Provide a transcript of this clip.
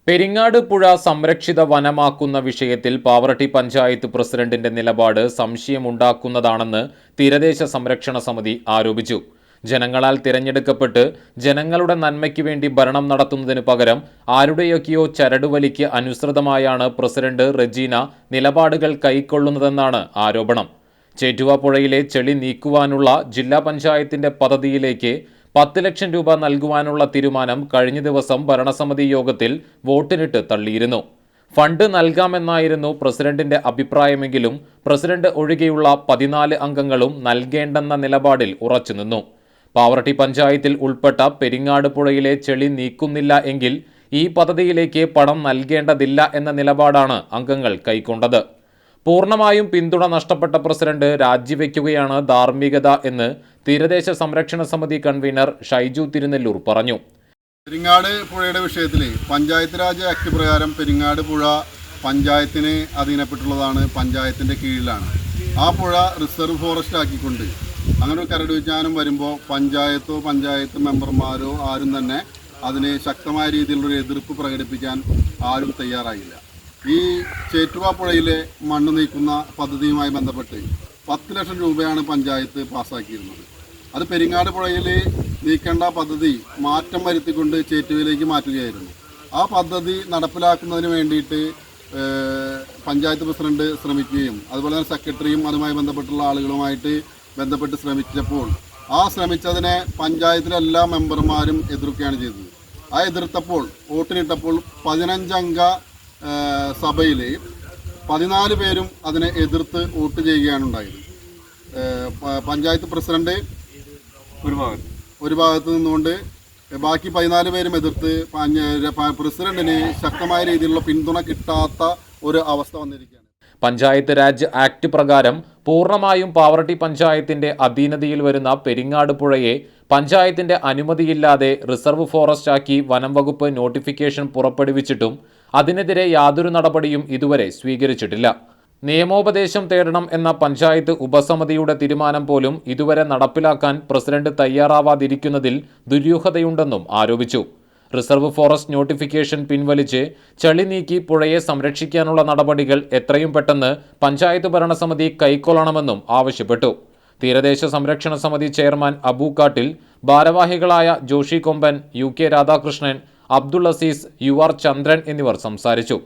പെരിങ്ങാട് പുഴ സംരക്ഷിത വനമാക്കുന്ന വിഷയത്തിൽ പാവറട്ടി പഞ്ചായത്ത് പ്രസിഡന്റിന്റെ നിലപാട് സംശയമുണ്ടാക്കുന്നതാണെന്ന് തീരദേശ സംരക്ഷണ സമിതി ആരോപിച്ചു. ജനങ്ങളാൽ തിരഞ്ഞെടുക്കപ്പെട്ട് ജനങ്ങളുടെ നന്മയ്ക്ക് വേണ്ടി ഭരണം നടത്തുന്നതിന് പകരം ആരുടെയൊക്കെയോ ചരടുവലിക്ക് അനുസൃതമായാണ് പ്രസിഡന്റ് റെജീന നിലപാടുകൾ കൈക്കൊള്ളുന്നതെന്നാണ് ആരോപണം. ചേറ്റുവ പുഴയിലെ ചെളി നീക്കുവാനുള്ള ജില്ലാ പഞ്ചായത്തിന്റെ പദ്ധതിയിലേക്ക് 10 ലക്ഷം രൂപ നൽകുവാനുള്ള തീരുമാനം കഴിഞ്ഞ ദിവസം ഭരണസമിതി യോഗത്തിൽ വോട്ടിനിട്ട് തള്ളിയിരുന്നു. ഫണ്ട് നൽകാമെന്നായിരുന്നു പ്രസിഡന്റിന്റെ അഭിപ്രായമെങ്കിലും പ്രസിഡന്റ് ഒഴികെയുള്ള 14 അംഗങ്ങളും നൽകേണ്ടെന്ന നിലപാടിൽ ഉറച്ചുനിന്നു. പാവറട്ടി പഞ്ചായത്തിൽ ഉൾപ്പെട്ട പെരിങ്ങാട് പുഴയിലെ ചെളി നീക്കുന്നില്ല എങ്കിൽ ഈ പദ്ധതിയിലേക്ക് പണം നൽകേണ്ടതില്ല എന്ന നിലപാടാണ് അംഗങ്ങൾ കൈക്കൊണ്ടത്. പൂർണ്ണമായും പിന്തുണ നഷ്ടപ്പെട്ട പ്രസിഡന്റ് രാജിവെക്കുകയാണ് ധാർമ്മികത എന്ന് തീരദേശ സംരക്ഷണ സമിതി കൺവീനർ ഷൈജു തിരുനെല്ലൂർ പറഞ്ഞു. പെരിങ്ങാട് പുഴയുടെ വിഷയത്തിൽ പഞ്ചായത്ത് രാജ് ആക്ട് പ്രകാരം പെരിങ്ങാട് പുഴ പഞ്ചായത്തിന് അധീനപ്പെട്ടുള്ളതാണ്, പഞ്ചായത്തിൻ്റെ കീഴിലാണ്. ആ പുഴ റിസർവ് ഫോറസ്റ്റ് ആക്കിക്കൊണ്ട് അങ്ങനെ ഒരു കരട് വിജ്ഞാനം വരുമ്പോൾ പഞ്ചായത്ത് മെമ്പർമാരോ ആരും തന്നെ അതിന് ശക്തമായ രീതിയിലുള്ളൊരു എതിർപ്പ് പ്രകടിപ്പിക്കാൻ ആരും തയ്യാറായില്ല. ഈ ചേറ്റുവ പുഴയിലെ മണ്ണ് നീക്കുന്ന പദ്ധതിയുമായി ബന്ധപ്പെട്ട് 10 ലക്ഷം രൂപയാണ് പഞ്ചായത്ത് പാസ്സാക്കിയിരുന്നത്. അത് പെരിങ്ങാട് പുഴയിൽ നീക്കേണ്ട പദ്ധതി മാറ്റം വരുത്തിക്കൊണ്ട് ചേറ്റുവയിലേക്ക് മാറ്റുകയായിരുന്നു. ആ പദ്ധതി നടപ്പിലാക്കുന്നതിന് വേണ്ടിയിട്ട് പഞ്ചായത്ത് പ്രസിഡന്റ് ശ്രമിക്കുകയും അതുപോലെ തന്നെ സെക്രട്ടറിയും അതുമായി ബന്ധപ്പെട്ടുള്ള ആളുകളുമായിട്ട് ബന്ധപ്പെട്ട് ശ്രമിച്ചപ്പോൾ ആ ശ്രമിച്ചതിനെ പഞ്ചായത്തിലെ എല്ലാ മെമ്പർമാരും എതിർക്കുകയാണ് ചെയ്തത്. ആ എതിർത്തപ്പോൾ വോട്ടിനിട്ടപ്പോൾ 15 അംഗ സഭയിൽ 14 പേരും അതിനെ എതിർത്ത് വോട്ട് ചെയ്യുകയാണ് ഉണ്ടായത്. പഞ്ചായത്ത് പ്രസിഡന്റ് ഒരു ഭാഗത്ത് നിന്നുകൊണ്ട് ബാക്കി 14 പേരും എതിർത്ത് പ്രസിഡന്റിന് ശക്തമായ രീതിയിലുള്ള പിന്തുണ കിട്ടാത്ത ഒരു അവസ്ഥ വന്നിരിക്കുകയാണ്. പഞ്ചായത്ത് രാജ് ആക്ട് പ്രകാരം പൂർണ്ണമായും പാവറട്ടി പഞ്ചായത്തിന്റെ അധീനതയിൽ വരുന്ന പെരിങ്ങാട് പുഴയെ പഞ്ചായത്തിന്റെ അനുമതിയില്ലാതെ റിസർവ് ഫോറസ്റ്റ് ആക്കി വനം വകുപ്പ് നോട്ടിഫിക്കേഷൻ പുറപ്പെടുവിച്ചിട്ടും അതിനെതിരെ യാതൊരു നടപടിയും ഇതുവരെ സ്വീകരിച്ചിട്ടില്ല. നിയമോപദേശം തേടണം എന്ന പഞ്ചായത്ത് ഉപസമിതിയുടെ തീരുമാനം പോലും ഇതുവരെ നടപ്പിലാക്കാൻ പ്രസിഡന്റ് തയ്യാറാവാതിരിക്കുന്നതിൽ ദുരൂഹതയുണ്ടെന്നും ആരോപിച്ചു. റിസർവ് ഫോറസ്റ്റ് നോട്ടിഫിക്കേഷൻ പിൻവലിച്ച് ചെളി നീക്കി പുഴയെ സംരക്ഷിക്കാനുള്ള നടപടികൾ എത്രയും പെട്ടെന്ന് പഞ്ചായത്ത് ഭരണസമിതി കൈക്കൊള്ളണമെന്നും ആവശ്യപ്പെട്ടു. തീരദേശ സംരക്ഷണ സമിതി ചെയർമാൻ അബൂക്കാട്ടിൽ, ഭാരവാഹികളായ ജോഷി കൊമ്പൻ, UK രാധാകൃഷ്ണൻ, അബ്ദുൾ അസീസ്, UR ചന്ദ്രൻ എന്നിവർ സംസാരിച്ചു.